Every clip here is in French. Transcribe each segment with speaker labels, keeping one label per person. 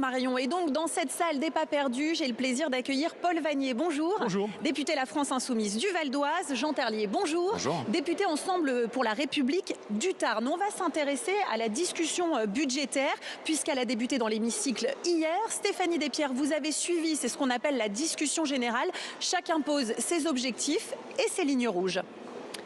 Speaker 1: Marion. Et donc, dans cette salle des pas perdus, j'ai le plaisir d'accueillir Paul Vannier. Bonjour.
Speaker 2: Bonjour.
Speaker 1: Député La France Insoumise du Val d'Oise. Jean Terlier, bonjour.
Speaker 3: Bonjour.
Speaker 1: Député Ensemble pour la République du Tarn. On va s'intéresser à la discussion budgétaire, puisqu'elle a débuté dans l'hémicycle hier. Stéphanie Despierres, vous avez suivi, c'est ce qu'on appelle la discussion générale. Chacun pose ses objectifs et ses lignes rouges.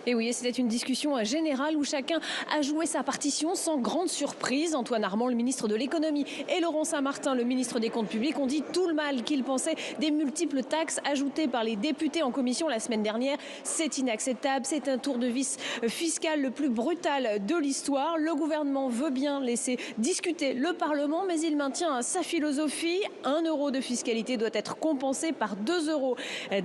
Speaker 4: Et oui, c'était une discussion générale où chacun a joué sa partition sans grande surprise. Antoine Armand, le ministre de l'économie, et Laurent Saint-Martin, le ministre des Comptes publics, ont dit tout le mal qu'ils pensaient des multiples taxes ajoutées par les députés en commission la semaine dernière. C'est inacceptable, c'est un tour de vis fiscal le plus brutal de l'histoire. Le gouvernement veut bien laisser discuter le Parlement, mais il maintient sa philosophie. 1 euro de fiscalité doit être compensé par 2 euros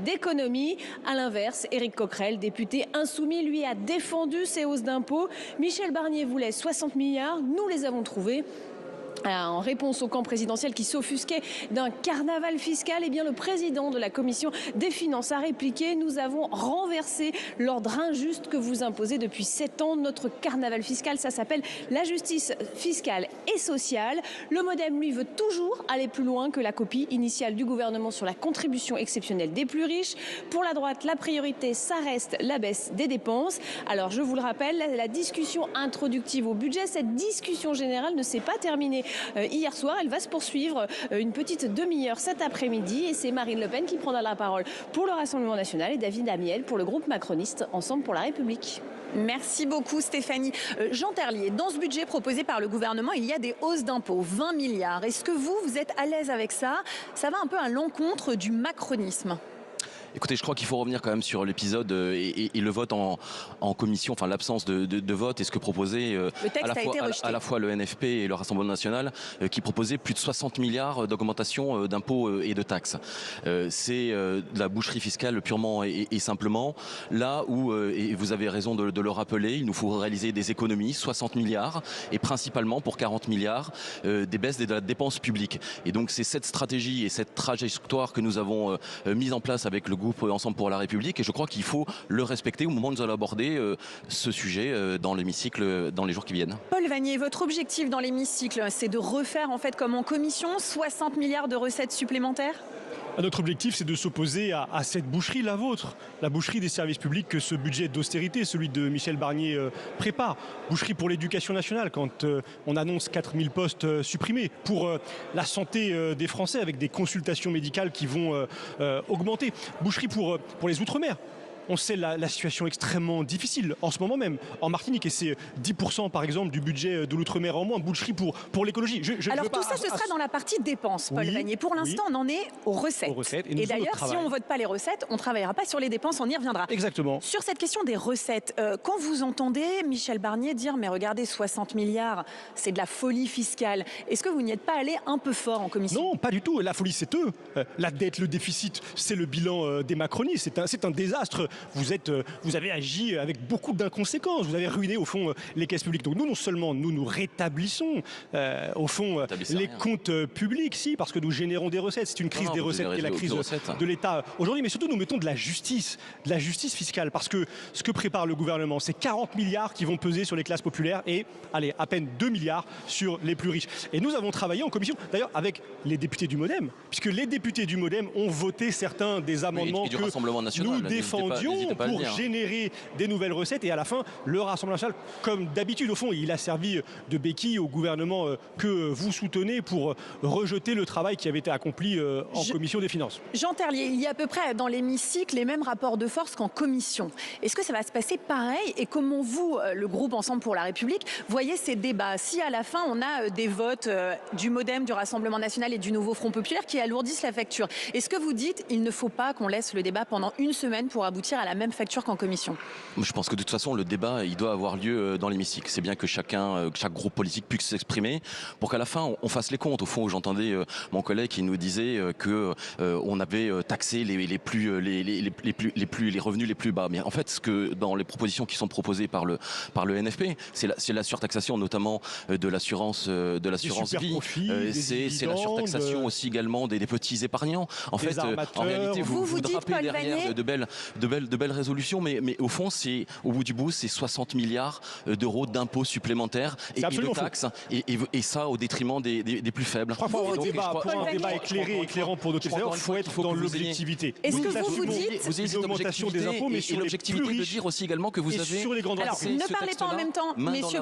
Speaker 4: d'économie. À l'inverse, Éric Coquerel, député insoumis, lui a défendu ces hausses d'impôts. Michel Barnier voulait 60 milliards, nous les avons trouvés. En réponse au camp présidentiel qui s'offusquait d'un carnaval fiscal, eh bien le président de la commission des finances a répliqué: nous avons renversé l'ordre injuste que vous imposez depuis 7 ans. Notre carnaval fiscal, ça s'appelle la justice fiscale et sociale. Le MoDem, lui, veut toujours aller plus loin que la copie initiale du gouvernement sur la contribution exceptionnelle des plus riches. Pour la droite, la priorité, ça reste la baisse des dépenses. Alors je vous le rappelle, la discussion introductive au budget, cette discussion générale ne s'est pas terminée hier soir. Elle va se poursuivre une petite demi-heure cet après-midi, et c'est Marine Le Pen qui prendra la parole pour le Rassemblement national et David Amiel pour le groupe macroniste Ensemble pour la République.
Speaker 1: Merci beaucoup Stéphanie. Jean Terlier, dans ce budget proposé par le gouvernement, il y a des hausses d'impôts, 20 milliards. Est-ce que vous êtes à l'aise avec ça? Ça va un peu à l'encontre du macronisme.
Speaker 3: Écoutez, je crois qu'il faut revenir quand même sur l'épisode et le vote en commission, enfin l'absence de vote et ce que proposait à la fois le NFP et le Rassemblement national qui proposait plus de 60 milliards d'augmentation d'impôts et de taxes. C'est de la boucherie fiscale purement et simplement. Là où, et vous avez raison de le rappeler, il nous faut réaliser des économies, 60 milliards et principalement pour 40 milliards des baisses de la dépense publique. Et donc c'est cette stratégie et cette trajectoire que nous avons mise en place avec le groupe Ensemble pour la République, et je crois qu'il faut le respecter au moment où nous allons aborder ce sujet dans l'hémicycle dans les jours qui viennent.
Speaker 1: Paul Vannier, votre objectif dans l'hémicycle, c'est de refaire en fait comme en commission 60 milliards de recettes supplémentaires?
Speaker 2: Notre objectif, c'est de s'opposer à cette boucherie, la vôtre, la boucherie des services publics que ce budget d'austérité, celui de Michel Barnier, prépare. Boucherie pour l'éducation nationale, quand on annonce 4000 postes supprimés, pour la santé des Français avec des consultations médicales qui vont augmenter. Boucherie pour les Outre-mer. On sait la situation extrêmement difficile en ce moment même en Martinique, et c'est 10% par exemple du budget de l'outre-mer en moins. Boucherie pour l'écologie.
Speaker 1: Alors tout ça, ce sera dans la partie dépenses, Paul Vannier. Pour l'instant, on en est aux recettes. Et d'ailleurs, si on ne vote pas les recettes, on ne travaillera pas sur les dépenses, on y reviendra.
Speaker 2: Exactement.
Speaker 1: Sur cette question des recettes, quand vous entendez Michel Barnier dire « mais regardez, 60 milliards, c'est de la folie fiscale », est-ce que vous n'y êtes pas allé un peu fort en commission?
Speaker 2: Non, pas du tout. La folie, c'est eux. La dette, le déficit, c'est le bilan des macronistes. C'est un désastre. Vous avez agi avec beaucoup d'inconséquences. Vous avez ruiné, au fond, les caisses publiques. Donc nous, non seulement nous rétablissons, au fond, les comptes publics, parce que nous générons des recettes. C'est une crise des recettes qui est la crise de l'État aujourd'hui. Mais surtout, nous mettons de la justice fiscale. Parce que ce que prépare le gouvernement, c'est 40 milliards qui vont peser sur les classes populaires et, allez, à peine 2 milliards sur les plus riches. Et nous avons travaillé en commission, d'ailleurs, avec les députés du MoDem, puisque les députés du MoDem ont voté certains des amendements
Speaker 3: et du
Speaker 2: que
Speaker 3: Rassemblement national,
Speaker 2: nous défendions pour générer des nouvelles recettes. Et à la fin, le Rassemblement national, comme d'habitude, au fond, il a servi de béquille au gouvernement que vous soutenez pour rejeter le travail qui avait été accompli en commission des finances.
Speaker 1: Jean Terlier, il y a à peu près dans l'hémicycle les mêmes rapports de force qu'en commission. Est-ce que ça va se passer pareil? Et comment vous, le groupe Ensemble pour la République, voyez ces débats? Si à la fin, on a des votes du MoDem, du Rassemblement national et du Nouveau Front populaire qui alourdissent la facture, est-ce que vous dites il ne faut pas qu'on laisse le débat pendant une semaine pour aboutir à la même facture qu'en commission?
Speaker 3: Je pense que de toute façon, le débat, il doit avoir lieu dans l'hémicycle. C'est bien que chaque groupe politique puisse s'exprimer pour qu'à la fin, on fasse les comptes. Au fond, j'entendais mon collègue qui nous disait que on avait taxé les revenus les plus bas. Mais en fait, ce que dans les propositions qui sont proposées par le NFP, c'est la surtaxation notamment de l'assurance vie. C'est la surtaxation aussi également des petits épargnants. En fait, en réalité, vous drapez derrière de belles belles résolutions, mais au fond, au bout du bout, c'est 60 milliards d'euros d'impôts supplémentaires et de taxes, et ça au détriment des plus faibles.
Speaker 2: Je crois qu'il faut avoir un débat éclairant pour nos téléspectateurs, il faut être dans l'objectivité.
Speaker 1: Est-ce que vous dites
Speaker 3: vous ayez cette objectivité des impôts, mais sur l'objectivité de dire aussi également que vous avez
Speaker 2: sur les grandes
Speaker 1: entreprises. Ne parlez pas en même temps, messieurs,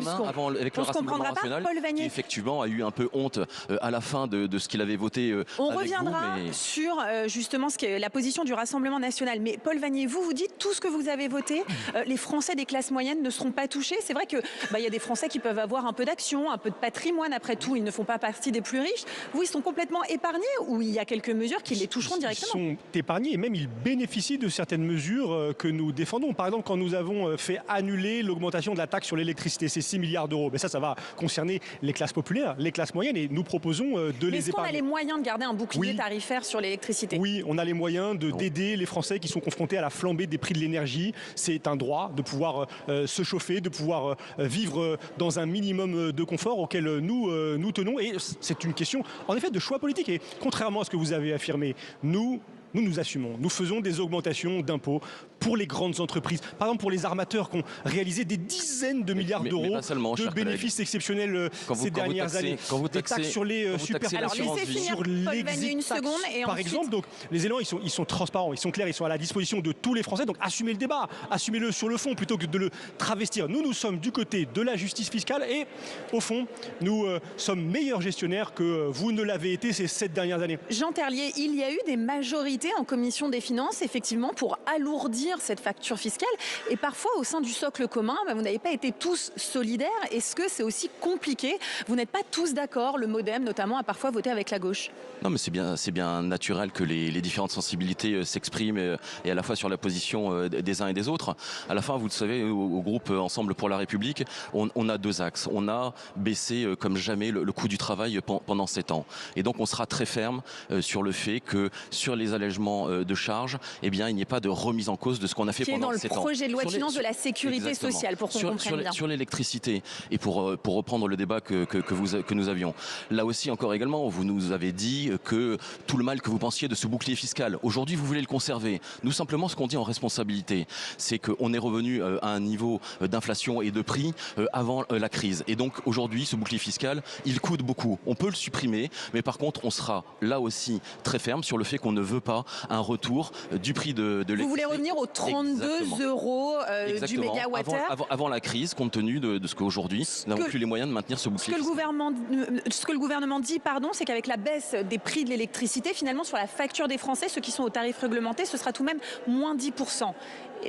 Speaker 3: avec le Rassemblement national, qui effectivement a eu un peu honte à la fin de ce qu'il avait voté.
Speaker 1: On reviendra sur justement la position du Rassemblement national. Mais Paul Vannier, vous dites tout ce que vous avez voté, les Français des classes moyennes ne seront pas touchés. C'est vrai que y a des Français qui peuvent avoir un peu d'actions, un peu de patrimoine. Après tout, ils ne font pas partie des plus riches. Vous, ils sont complètement épargnés ou il y a quelques mesures qui les toucheront directement?
Speaker 2: Ils sont épargnés et même ils bénéficient de certaines mesures que nous défendons. Par exemple, quand nous avons fait annuler l'augmentation de la taxe sur l'électricité, c'est 6 milliards d'euros. Mais ça va concerner les classes populaires, les classes moyennes, et nous proposons de les épargner.
Speaker 1: Est-ce qu'on a les moyens de garder un bouclier tarifaire sur l'électricité?
Speaker 2: Oui, on a les moyens d'aider les Français qui sont confrontés à la flambée des prix de l'énergie. C'est un droit de pouvoir se chauffer, de pouvoir vivre dans un minimum de confort auquel nous tenons. Et c'est une question, en effet, de choix politique. Et contrairement à ce que vous avez affirmé, nous assumons. Nous faisons des augmentations d'impôts pour les grandes entreprises. Par exemple, pour les armateurs qui ont réalisé des dizaines de milliards d'euros de bénéfices exceptionnels ces dernières années. Des taxes sur les super...
Speaker 1: Alors laissez finir Paul Vannier une seconde. Et
Speaker 2: par exemple, donc, les élans, ils sont transparents, ils sont clairs, ils sont à la disposition de tous les Français. Donc assumez le débat, assumez-le sur le fond plutôt que de le travestir. Nous sommes du côté de la justice fiscale et au fond, nous sommes meilleurs gestionnaires que vous ne l'avez été ces 7 dernières années.
Speaker 1: Jean Terlier, il y a eu des majorités en commission des finances, effectivement, pour alourdir cette facture fiscale. Et parfois, au sein du socle commun, vous n'avez pas été tous solidaires. Est-ce que c'est aussi compliqué? Vous n'êtes pas tous d'accord. Le MoDem, notamment, a parfois voté avec la gauche.
Speaker 3: Non, mais c'est bien naturel que les différentes sensibilités s'expriment, et à la fois sur la position des uns et des autres. À la fin, vous le savez, au groupe Ensemble pour la République, on a 2 axes. On a baissé comme jamais le coût du travail pendant 7 ans. Et donc, on sera très ferme sur le fait que sur les allègements de charges, il n'y ait pas de remise en cause de ce qu'on a fait pendant 7 ans.
Speaker 1: Qui est dans le projet de loi de finances de la sécurité sociale, pour qu'on comprenne bien.
Speaker 3: Sur l'électricité, et pour reprendre le débat que nous avions, là aussi encore également, vous nous avez dit que tout le mal que vous pensiez de ce bouclier fiscal, aujourd'hui vous voulez le conserver. Nous, simplement, ce qu'on dit en responsabilité, c'est qu'on est revenu à un niveau d'inflation et de prix avant la crise. Et donc aujourd'hui, ce bouclier fiscal, il coûte beaucoup. On peut le supprimer, mais par contre, on sera là aussi très ferme sur le fait qu'on ne veut pas un retour du prix de l'électricité.
Speaker 1: Vous voulez revenir aux 32 euros du mégawattheure
Speaker 3: avant la crise, compte tenu de ce qu'aujourd'hui, nous n'avons plus les moyens de maintenir ce bouclier.
Speaker 1: Ce que le gouvernement dit, c'est qu'avec la baisse des prix de l'électricité, finalement, sur la facture des Français, ceux qui sont au tarif réglementé, ce sera tout de même moins 10%.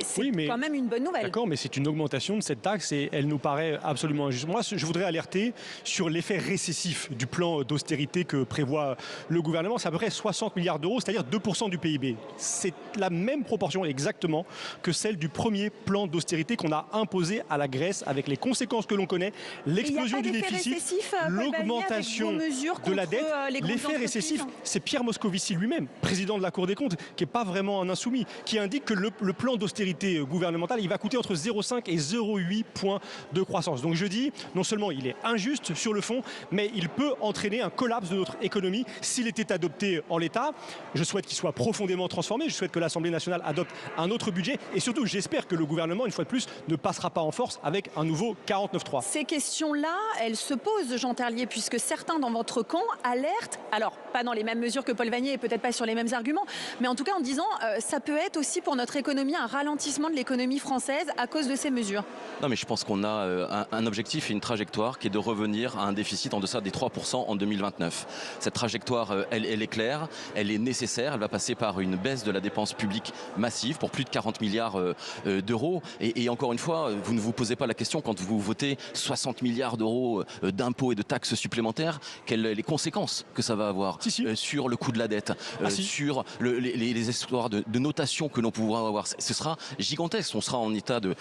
Speaker 1: C'est quand même une bonne nouvelle.
Speaker 2: D'accord, mais c'est une augmentation de cette taxe et elle nous paraît absolument injuste. Moi, je voudrais alerter sur l'effet récessif du plan d'austérité que prévoit le gouvernement. C'est à peu près 60 milliards d'euros, c'est-à-dire 2% du PIB. C'est la même proportion exactement que celle du premier plan d'austérité qu'on a imposé à la Grèce, avec les conséquences que l'on connaît, l'explosion du déficit, l'augmentation de la dette. L'effet récessif, c'est Pierre Moscovici lui-même, président de la Cour des comptes, qui n'est pas vraiment un insoumis, qui indique que le plan d'austérité gouvernementale, il va coûter entre 0,5 et 0,8 points de croissance. Donc je dis, non seulement il est injuste sur le fond, mais il peut entraîner un collapse de notre économie s'il était adopté en l'état. Je souhaite qu'il soit profondément transformé, je souhaite que l'Assemblée nationale adopte un autre budget et surtout j'espère que le gouvernement, une fois de plus, ne passera pas en force avec un nouveau 49.3.
Speaker 1: Ces questions-là, elles se posent, Jean Terlier, puisque certains dans votre camp alertent, alors pas dans les mêmes mesures que Paul Vannier et peut-être pas sur les mêmes arguments, mais en tout cas en disant ça peut être aussi pour notre économie un ralentissement de l'économie française à cause de ces mesures.
Speaker 3: Non, mais je pense qu'on a un objectif et une trajectoire qui est de revenir à un déficit en deçà des 3% en 2029. Cette trajectoire, elle est claire, elle est nécessaire, elle va passer par une baisse de la dépense publique massive pour plus de 40 milliards d'euros. Et encore une fois, vous ne vous posez pas la question quand vous votez 60 milliards d'euros d'impôts et de taxes supplémentaires, quelles les conséquences que ça va avoir sur le coût de la dette, sur les espoirs de notation que l'on pourra avoir. Ce sera gigantesque, on sera en état de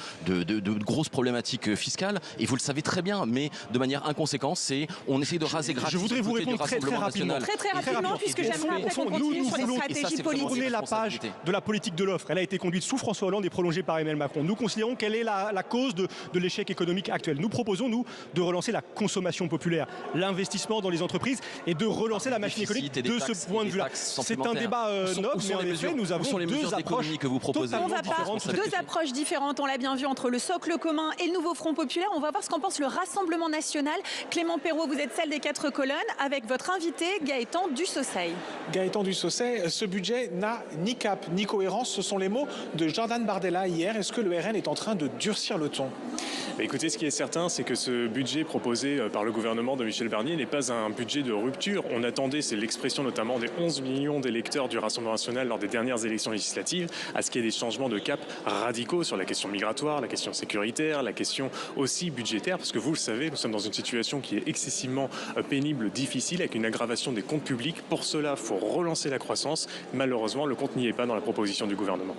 Speaker 3: grosses problématiques fiscales et vous le savez très bien, mais de manière inconséquente, on essaie de raser gratis.
Speaker 2: Je voudrais vous répondre très rapidement.
Speaker 1: Très rapidement, puisque j'aimerais après qu'on continue sur les stratégies. stratégie politique.
Speaker 2: Tourner la page de la politique de l'offre. Elle a été conduite sous François Hollande et prolongée par Emmanuel Macron. Nous considérons qu'elle est la cause de l'échec économique actuel. Nous proposons, nous, de relancer la consommation populaire, l'investissement dans les entreprises et de relancer la machine économique de ce point de vue-là. C'est un débat noble, mais en effet, nous avons deux approches
Speaker 3: que vous proposez.
Speaker 1: On va pas deux approches différentes, on l'a bien vu, entre le socle commun et le nouveau Front populaire. On va voir ce qu'en pense le Rassemblement national. Clément Perrot, vous êtes celle des 4 colonnes, avec votre invité Gaëtan Dussauceil.
Speaker 5: Gaëtan Dussauceil, ce budget n'a ni cap ni cohérence. Ce sont les mots de Jordan Bardella hier. Est-ce que le RN est en train de durcir le ton?
Speaker 6: Écoutez, ce qui est certain, c'est que ce budget proposé par le gouvernement de Michel Barnier n'est pas un budget de rupture. On attendait, c'est l'expression notamment des 11 millions d'électeurs du Rassemblement national lors des dernières élections législatives, à ce qu'il y ait des changements de cap radicaux sur la question migratoire, la question sécuritaire, la question aussi budgétaire, parce que vous le savez, nous sommes dans une situation qui est excessivement pénible, difficile, avec une aggravation des comptes publics. Pour cela, il faut relancer la croissance. Malheureusement, le compte n'y est pas dans la proposition du gouvernement.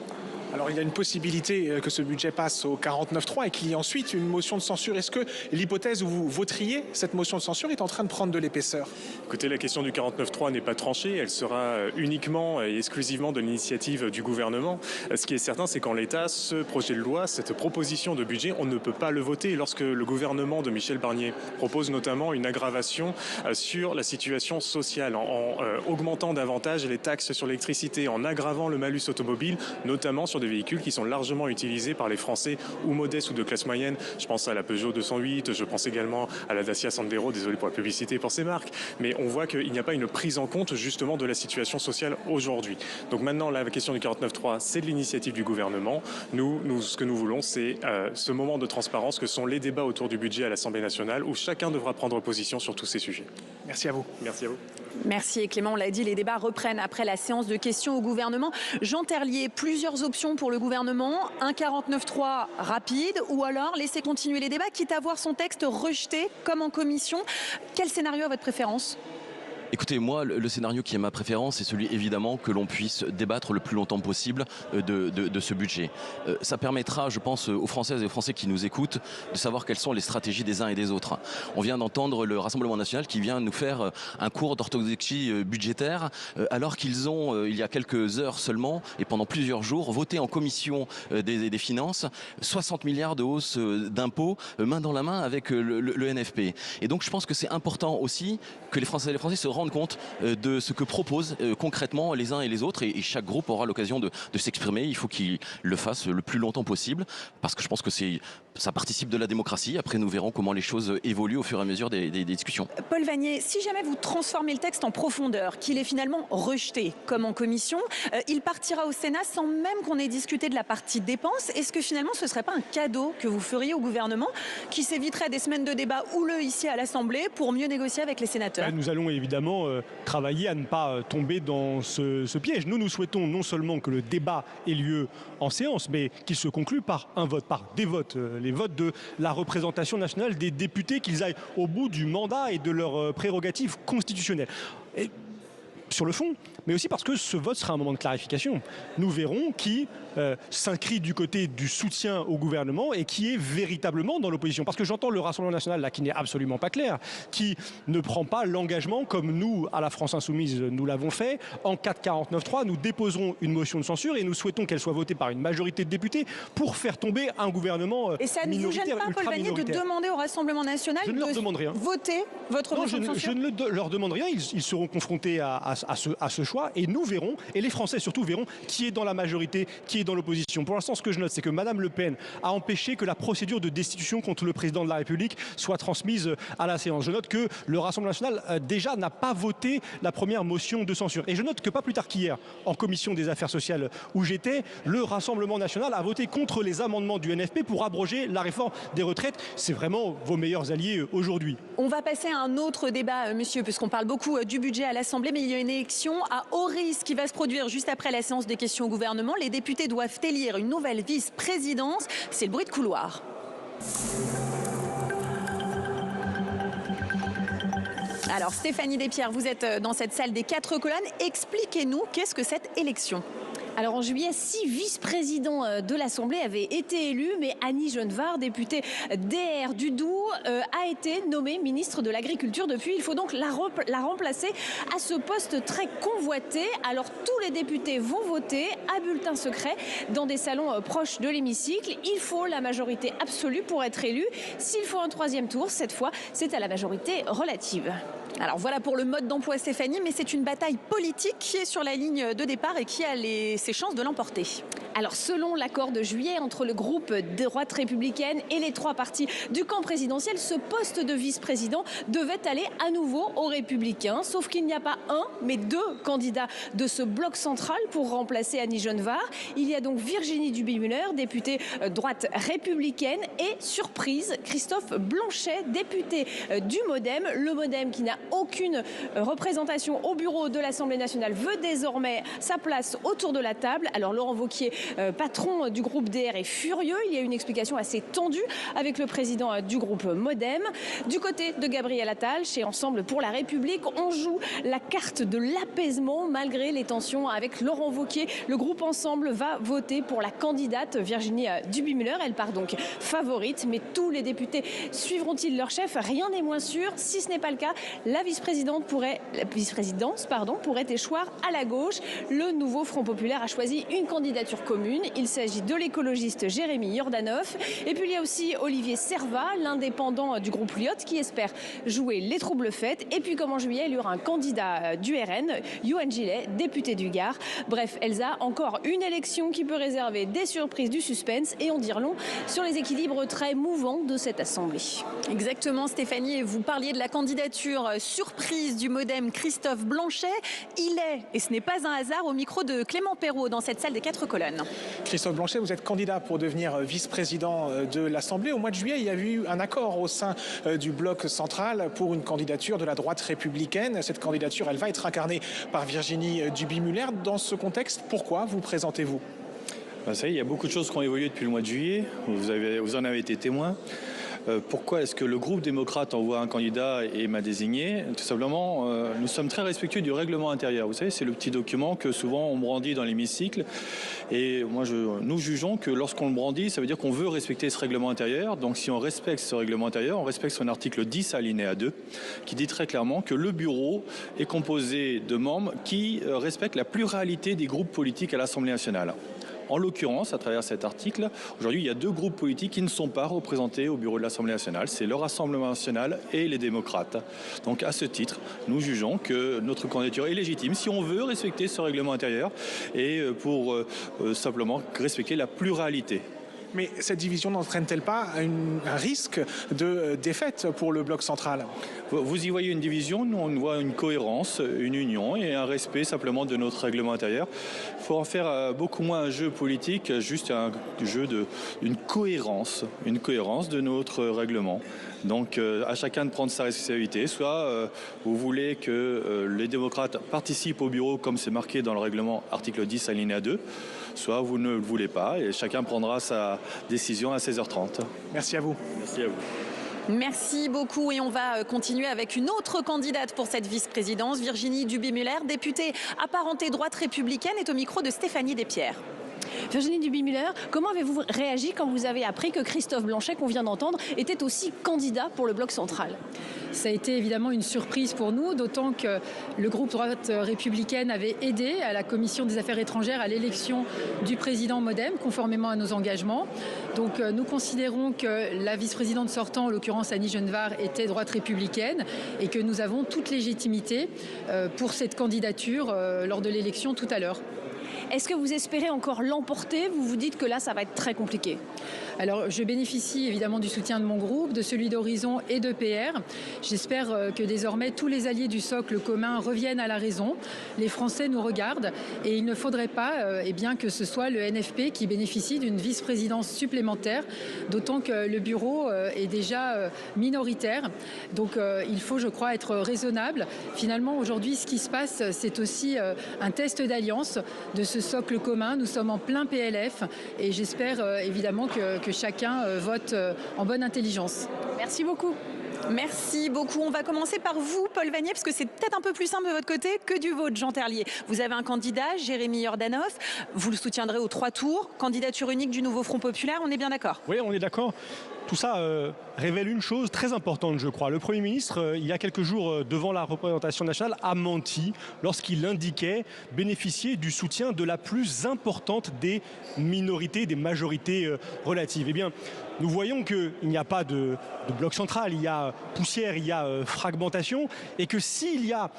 Speaker 5: Alors il y a une possibilité que ce budget passe au 49.3 et qu'il y ait ensuite une motion de censure. Est-ce que l'hypothèse où vous voteriez cette motion de censure est en train de prendre de l'épaisseur?
Speaker 6: Écoutez, la question du 49.3 n'est pas tranchée. Elle sera uniquement et exclusivement de l'initiative du gouvernement. Ce qui est certain, c'est qu'en l'état, ce projet de loi, cette proposition de budget, on ne peut pas le voter lorsque le gouvernement de Michel Barnier propose notamment une aggravation sur la situation sociale en augmentant davantage les taxes sur l'électricité, en aggravant le malus automobile, notamment sur des véhicules qui sont largement utilisés par les Français ou modestes ou de classe moyenne. Je pense à la Peugeot 208, je pense également à la Dacia Sandero, désolé pour la publicité pour ces marques, mais on voit qu'il n'y a pas une prise en compte justement de la situation sociale aujourd'hui. Donc maintenant, la question du 49.3, c'est de l'initiative du gouvernement. Nous, ce que nous voulons, c'est ce moment de transparence que sont les débats autour du budget à l'Assemblée nationale où chacun devra prendre position sur tous ces sujets.
Speaker 5: Merci à vous.
Speaker 6: Merci à vous.
Speaker 1: Merci Clément, on l'a dit, les débats reprennent après la séance de questions au gouvernement. Jean Terlier, plusieurs options pour le gouvernement, un 49.3 rapide ou alors laisser continuer les débats, quitte à voir son texte rejeté comme en commission. Quel scénario a votre préférence ?
Speaker 3: Écoutez, moi, le scénario qui est ma préférence, c'est celui évidemment que l'on puisse débattre le plus longtemps possible de ce budget. Ça permettra, je pense, aux Françaises et aux Français qui nous écoutent de savoir quelles sont les stratégies des uns et des autres. On vient d'entendre le Rassemblement national qui vient nous faire un cours d'orthodoxie budgétaire alors qu'ils ont, il y a quelques heures seulement et pendant plusieurs jours, voté en commission des finances 60 milliards de hausse d'impôts main dans la main avec le NFP. Et donc je pense que c'est important aussi que les Français et les Français se rendent compte de ce que proposent concrètement les uns et les autres et chaque groupe aura l'occasion de s'exprimer. Il faut qu'il le fasse le plus longtemps possible parce que je pense que ça participe de la démocratie. Après nous verrons comment les choses évoluent au fur et à mesure des discussions.
Speaker 1: Paul Vannier, si jamais vous transformez le texte en profondeur, qu'il est finalement rejeté comme en commission, il partira au Sénat sans même qu'on ait discuté de la partie dépenses. Est-ce que finalement ce ne serait pas un cadeau que vous feriez au gouvernement qui s'éviterait des semaines de débat houleux ici à l'Assemblée pour mieux négocier avec les sénateurs?
Speaker 2: Nous allons évidemment travailler à ne pas tomber dans ce piège. Nous souhaitons non seulement que le débat ait lieu en séance, mais qu'il se conclue par un vote, par des votes, les votes de la représentation nationale des députés, qu'ils aillent au bout du mandat et de leurs prérogatives constitutionnelles. Et sur le fond, mais aussi parce que ce vote sera un moment de clarification. Nous verrons qui s'inscrit du côté du soutien au gouvernement et qui est véritablement dans l'opposition. Parce que j'entends le Rassemblement national là qui n'est absolument pas clair, qui ne prend pas l'engagement comme nous, à la France Insoumise, nous l'avons fait. En cas de 49.3, nous déposerons une motion de censure et nous souhaitons qu'elle soit votée par une majorité de députés pour faire tomber un gouvernement
Speaker 1: et ça ne vous gêne pas, Paul Vannier, de demander au Rassemblement national de voter votre motion de censure?
Speaker 2: Je ne leur demande rien. Ils seront confrontés à ce choix et nous verrons, et les Français surtout verront, qui est dans la majorité, qui est dans l'opposition. Pour l'instant, ce que je note, c'est que Mme Le Pen a empêché que la procédure de destitution contre le président de la République soit transmise à la séance. Je note que le Rassemblement national déjà n'a pas voté la première motion de censure. Et je note que pas plus tard qu'hier, en commission des affaires sociales où j'étais, le Rassemblement national a voté contre les amendements du NFP pour abroger la réforme des retraites. C'est vraiment vos meilleurs alliés aujourd'hui.
Speaker 1: On va passer à un autre débat, monsieur, puisqu'on parle beaucoup du budget à l'Assemblée, mais il y a une élection à haut risque qui va se produire juste après la séance des questions au gouvernement. Les députés doivent élire une nouvelle vice-présidence. C'est le bruit de couloir. Alors Stéphanie Despierres, vous êtes dans cette salle des 4 colonnes. Expliquez-nous, qu'est-ce que cette élection ?
Speaker 4: Alors en juillet, 6 vice-présidents de l'Assemblée avaient été élus, mais Annie Genevard, députée DR du Doubs, a été nommée ministre de l'Agriculture depuis. Il faut donc la remplacer à ce poste très convoité. Alors tous les députés vont voter à bulletin secret dans des salons proches de l'hémicycle. Il faut la majorité absolue pour être élu. S'il faut un troisième tour, cette fois, c'est à la majorité relative.
Speaker 1: Alors voilà pour le mode d'emploi, Stéphanie, mais c'est une bataille politique qui est sur la ligne de départ et qui a ses chances de l'emporter.
Speaker 4: Alors selon l'accord de juillet entre le groupe de droite républicaine et les 3 partis du camp présidentiel, ce poste de vice-président devait aller à nouveau aux Républicains. Sauf qu'il n'y a pas un, mais 2 candidats de ce bloc central pour remplacer Annie Genevard. Il y a donc Virginie Duby-Muller, députée droite républicaine, et surprise, Christophe Blanchet, député du MoDem. Le MoDem, qui n'a aucune représentation au bureau de l'Assemblée nationale, veut désormais sa place autour de la table. Alors Laurent Wauquiez, patron du groupe DR, est furieux. Il y a une explication assez tendue avec le président du groupe MoDem. Du côté de Gabriel Attal, chez Ensemble pour la République, on joue la carte de l'apaisement malgré les tensions avec Laurent Wauquiez. Le groupe Ensemble va voter pour la candidate Virginie Duby-Muller. Elle part donc favorite, mais tous les députés suivront-ils leur chef? Rien n'est moins sûr. Si ce n'est pas le cas, la vice-présidence pourrait échoir à la gauche. Le nouveau Front populaire a choisi une candidature commune. Il s'agit de l'écologiste Jérémy Yordanov. Et puis il y a aussi Olivier Servat, l'indépendant du groupe Lyot, qui espère jouer les troubles faits. Et puis comme en juillet, il y aura un candidat du RN, Yohann Gillet, député du Gard. Bref, Elsa, encore une élection qui peut réserver des surprises, du suspense et en dire long sur les équilibres très mouvants de cette Assemblée.
Speaker 1: Exactement, Stéphanie, et vous parliez de la candidature surprise du MoDem Christophe Blanchet. Il est, et ce n'est pas un hasard, au micro de Clément Perrault dans cette salle des 4 colonnes.
Speaker 5: Christophe Blanchet, vous êtes candidat pour devenir vice-président de l'Assemblée. Au mois de juillet, il y a eu un accord au sein du bloc central pour une candidature de la droite républicaine. Cette candidature, elle va être incarnée par Virginie Duby-Muller. Dans ce contexte, pourquoi vous présentez-vous?
Speaker 7: Ça y est, il y a beaucoup de choses qui ont évolué depuis le mois de juillet. Vous en avez été témoin. Pourquoi est-ce que le groupe démocrate envoie un candidat et m'a désigné? Tout simplement, nous sommes très respectueux du règlement intérieur. Vous savez, c'est le petit document que souvent on brandit dans l'hémicycle. Et nous jugeons que lorsqu'on le brandit, ça veut dire qu'on veut respecter ce règlement intérieur. Donc si on respecte ce règlement intérieur, on respecte son article 10 alinéa 2, qui dit très clairement que le bureau est composé de membres qui respectent la pluralité des groupes politiques à l'Assemblée nationale. En l'occurrence, à travers cet article, aujourd'hui, il y a 2 groupes politiques qui ne sont pas représentés au bureau de l'Assemblée nationale. C'est le Rassemblement national et les démocrates. Donc, à ce titre, nous jugeons que notre candidature est légitime si on veut respecter ce règlement intérieur et pour simplement respecter la pluralité.
Speaker 5: Mais cette division n'entraîne-t-elle pas un risque de défaite pour le bloc central?
Speaker 7: Vous y voyez une division, nous on voit une cohérence, une union et un respect simplement de notre règlement intérieur. Il faut en faire beaucoup moins un jeu politique, juste un jeu d'une cohérence de notre règlement. Donc à chacun de prendre sa responsabilité. Soit vous voulez que les démocrates participent au bureau comme c'est marqué dans le règlement article 10 alinéa 2, soit vous ne le voulez pas et chacun prendra sa décision à 16h30.
Speaker 5: Merci à vous.
Speaker 7: Merci à vous.
Speaker 1: Merci beaucoup et on va continuer avec une autre candidate pour cette vice-présidence, Virginie Duby-Muller, députée apparentée droite républicaine, est au micro de Stéphanie Despierres.
Speaker 4: Virginie Duby-Muller, comment avez-vous réagi quand vous avez appris que Christophe Blanchet, qu'on vient d'entendre, était aussi candidat pour le bloc central?
Speaker 8: Ça a été évidemment une surprise pour nous, d'autant que le groupe droite républicaine avait aidé à la commission des affaires étrangères à l'élection du président MoDem, conformément à nos engagements. Donc nous considérons que la vice-présidente sortant, en l'occurrence Annie Genevard, était droite républicaine et que nous avons toute légitimité pour cette candidature lors de l'élection tout à l'heure.
Speaker 4: Est-ce que vous espérez encore l'emporter? Vous vous dites que là, ça va être très compliqué.
Speaker 8: Alors, je bénéficie évidemment du soutien de mon groupe, de celui d'Horizon et de PR. J'espère que désormais, tous les alliés du socle commun reviennent à la raison. Les Français nous regardent et il ne faudrait pas que ce soit le NFP qui bénéficie d'une vice-présidence supplémentaire, d'autant que le bureau est déjà minoritaire. Donc, il faut, je crois, être raisonnable. Finalement, aujourd'hui, ce qui se passe, c'est aussi un test d'alliance de ce socle commun. Nous sommes en plein PLF et j'espère évidemment que chacun vote en bonne intelligence.
Speaker 4: Merci beaucoup.
Speaker 1: Merci beaucoup. On va commencer par vous, Paul Vannier, parce que c'est peut-être un peu plus simple de votre côté que du vôtre, Jean Terlier. Vous avez un candidat, Jérémy Yordanov. Vous le soutiendrez aux 3 tours. Candidature unique du nouveau Front Populaire, on est bien d'accord?
Speaker 2: Oui, on est d'accord. Tout ça révèle une chose très importante, je crois. Le Premier ministre, il y a quelques jours, devant la représentation nationale, a menti lorsqu'il indiquait bénéficier du soutien de la plus importante des minorités, des majorités relatives. Eh bien, nous voyons qu'il n'y a pas de bloc central, il y a poussière, il y a fragmentation, et que s'il y a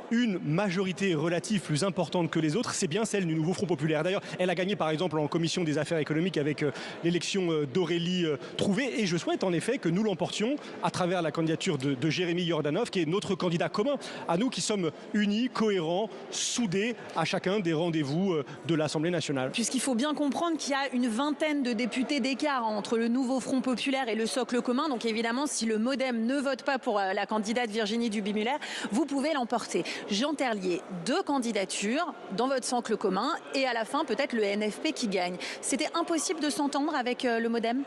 Speaker 2: une majorité relative plus importante que les autres, c'est bien celle du nouveau Front Populaire. D'ailleurs, elle a gagné par exemple en commission des affaires économiques avec l'élection d'Aurélie Trouvé, et je souhaite en effet que nous l'emportions à travers la candidature de Jérémy Yordanov, qui est notre candidat commun, à nous qui sommes unis, cohérents, soudés à chacun des rendez-vous de l'Assemblée nationale.
Speaker 1: Puisqu'il faut bien comprendre qu'il y a une vingtaine de députés d'écart entre le nouveau Front Populaire et le socle commun, donc évidemment si le MoDem ne vote pas pour la candidate Virginie Duby-Muller, vous pouvez l'emporter. Jean Terlier, 2 candidatures dans votre socle commun et à la fin peut-être le NFP qui gagne. C'était impossible de s'entendre avec le MoDem ?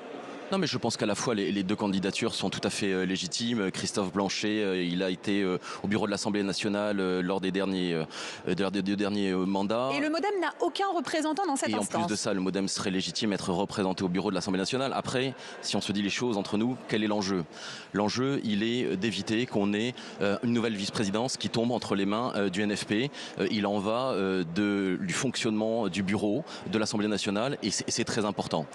Speaker 3: Non, mais je pense qu'à la fois les 2 candidatures sont tout à fait légitimes. Christophe Blanchet, il a été au bureau de l'Assemblée nationale lors des derniers mandats.
Speaker 1: Et le MoDem n'a aucun représentant dans cette instance.
Speaker 3: Et en plus de ça, le MoDem serait légitime à être représenté au bureau de l'Assemblée nationale. Après, si on se dit les choses entre nous, quel est l'enjeu ? L'enjeu, il est d'éviter qu'on ait une nouvelle vice-présidence qui tombe entre les mains du NFP. Il en va du fonctionnement du bureau de l'Assemblée nationale et c'est très important.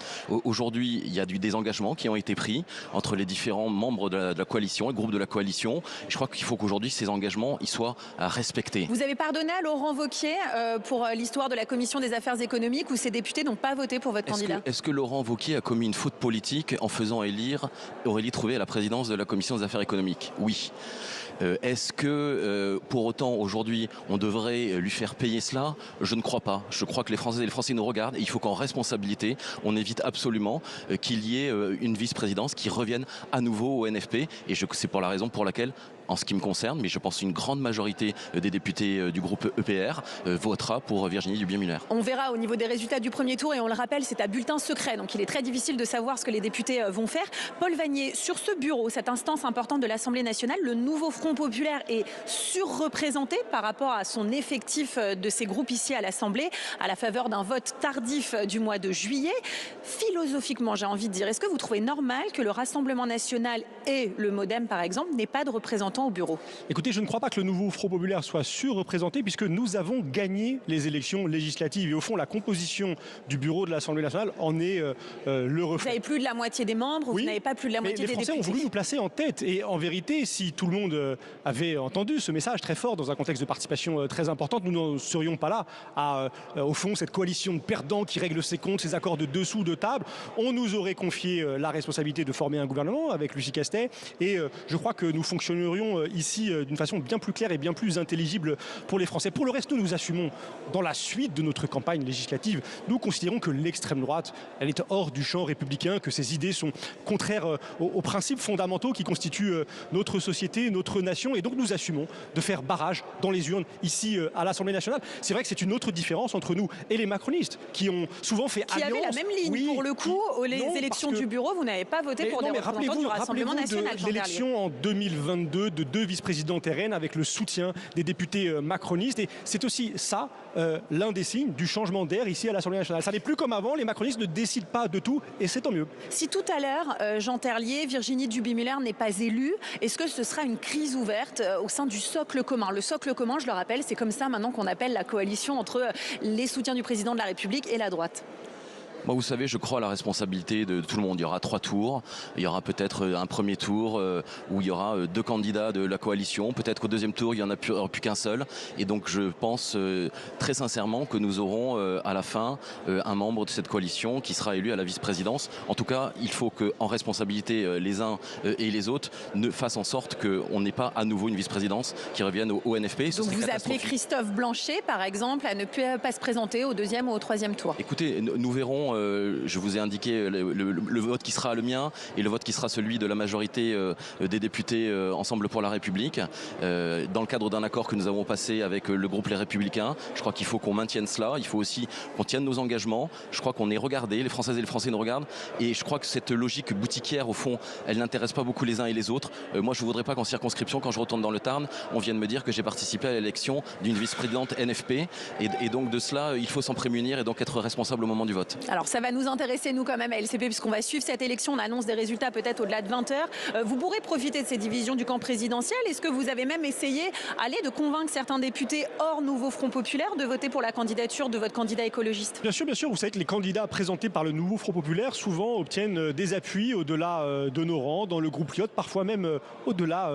Speaker 3: Aujourd'hui, il y a des engagements qui ont été pris entre les différents membres de la coalition, le groupe de la coalition. Je crois qu'il faut qu'aujourd'hui ces engagements ils soient respectés.
Speaker 1: Vous avez pardonné à Laurent Wauquiez pour l'histoire de la commission des affaires économiques où ces députés n'ont pas voté pour votre candidat?
Speaker 3: Est-ce que Laurent Wauquiez a commis une faute politique en faisant élire Aurélie Trouvé à la présidence de la commission des affaires économiques? Oui. Est-ce que pour autant aujourd'hui on devrait lui faire payer cela? Je ne crois pas. Je crois que les Françaises et les Français nous regardent et il faut qu'en responsabilité on évite absolument qu'il y ait une vice-présidence qui revienne à nouveau au NFP et c'est pour la raison pour laquelle, en ce qui me concerne, mais je pense une grande majorité des députés du groupe EPR votera pour Virginie Duby-Muller.
Speaker 1: On verra au niveau des résultats du premier tour et on le rappelle, c'est à bulletin secret, donc il est très difficile de savoir ce que les députés vont faire. Paul Vannier, sur ce bureau, cette instance importante de l'Assemblée nationale, le nouveau Front Populaire est surreprésenté par rapport à son effectif de ses groupes ici à l'Assemblée, à la faveur d'un vote tardif du mois de juillet. Philosophiquement, j'ai envie de dire, est-ce que vous trouvez normal que le Rassemblement national et le MoDem, par exemple, n'aient pas de représentants au bureau?
Speaker 2: Écoutez, je ne crois pas que le nouveau Front Populaire soit surreprésenté puisque nous avons gagné les élections législatives et au fond la composition du bureau de l'Assemblée nationale en est le reflet.
Speaker 1: Vous n'avez plus de la moitié des membres,
Speaker 2: oui,
Speaker 1: vous n'avez pas plus de la moitié des députés.
Speaker 2: Les Français ont voulu nous placer en tête et en vérité, si tout le monde avait entendu ce message très fort dans un contexte de participation très importante, nous n'en serions pas là à, au fond, cette coalition de perdants qui règle ses comptes, ses accords de dessous de table. On nous aurait confié la responsabilité de former un gouvernement avec Lucie Castet et je crois que nous fonctionnerions ici d'une façon bien plus claire et bien plus intelligible pour les Français. Pour le reste, nous assumons dans la suite de notre campagne législative, nous considérons que l'extrême droite, elle est hors du champ républicain, que ses idées sont contraires aux principes fondamentaux qui constituent notre société, notre nation et donc nous assumons de faire barrage dans les urnes ici à l'Assemblée nationale. C'est vrai que c'est une autre différence entre nous et les macronistes qui ont souvent fait alliance.
Speaker 1: Qui avaient la même ligne oui, pour le coup, les élections du bureau, vous n'avez pas voté pour des représentants du Rassemblement national.
Speaker 2: L'élection en 2022 de 2 vice-présidents RN avec le soutien des députés macronistes et c'est aussi ça l'un des signes du changement d'air ici à l'Assemblée nationale. Ça n'est plus comme avant, les macronistes ne décident pas de tout et c'est tant mieux.
Speaker 1: Si tout à l'heure, Jean Terlier, Virginie Duby-Muller n'est pas élue, est-ce que ce sera une crise ouverte au sein du socle commun? Le socle commun, je le rappelle, c'est comme ça maintenant qu'on appelle la coalition entre les soutiens du président de la République et la droite.
Speaker 3: Moi, vous savez, je crois à la responsabilité de tout le monde. Il y aura 3 tours. Il y aura peut-être un premier tour où il y aura 2 candidats de la coalition. Peut-être au deuxième tour, il n'y en a plus qu'un seul. Et donc, je pense très sincèrement que nous aurons à la fin un membre de cette coalition qui sera élu à la vice-présidence. En tout cas, il faut qu'en responsabilité, les uns et les autres ne fassent en sorte qu'on n'ait pas à nouveau une vice-présidence qui revienne au NFP.
Speaker 1: Donc, vous appelez Christophe Blanchet, par exemple, à ne pas se présenter au deuxième ou au troisième tour?
Speaker 3: Écoutez, nous verrons je vous ai indiqué le vote qui sera le mien et le vote qui sera celui de la majorité des députés Ensemble pour la République. Dans le cadre d'un accord que nous avons passé avec le groupe Les Républicains, je crois qu'il faut qu'on maintienne cela. Il faut aussi qu'on tienne nos engagements. Je crois qu'on est regardé, les Françaises et les Français nous regardent. Et je crois que cette logique boutiquière, au fond, elle n'intéresse pas beaucoup les uns et les autres. Moi, je ne voudrais pas qu'en circonscription, quand je retourne dans le Tarn, on vienne me dire que j'ai participé à l'élection d'une vice-présidente NFP. Et donc de cela, il faut s'en prémunir et donc être responsable au moment du vote.
Speaker 1: Alors ça va nous intéresser, nous quand même, à LCP, puisqu'on va suivre cette élection. On annonce des résultats peut-être au-delà de 20 heures. Vous pourrez profiter de ces divisions du camp présidentiel. Est-ce que vous avez même essayé de convaincre certains députés hors Nouveau Front Populaire de voter pour la candidature de votre candidat écologiste?
Speaker 2: Bien sûr, bien sûr. Vous savez que les candidats présentés par le Nouveau Front Populaire souvent obtiennent des appuis au-delà de nos rangs, dans le groupe Lyot, parfois même au-delà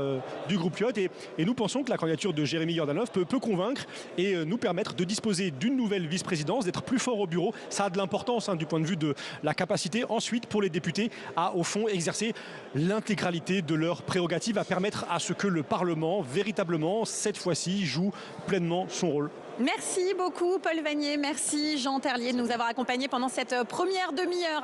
Speaker 2: du groupe Lyot. Et nous pensons que la candidature de Jérémy Yordanov peut convaincre et nous permettre de disposer d'une nouvelle vice-présidence, d'être plus fort au bureau. Ça a de l'importance du point de vue de la capacité ensuite pour les députés à, au fond, exercer l'intégralité de leurs prérogatives, à permettre à ce que le Parlement, véritablement, cette fois-ci, joue pleinement son rôle.
Speaker 1: Merci beaucoup Paul Vannier, merci Jean Terlier de nous avoir accompagnés pendant cette première demi-heure.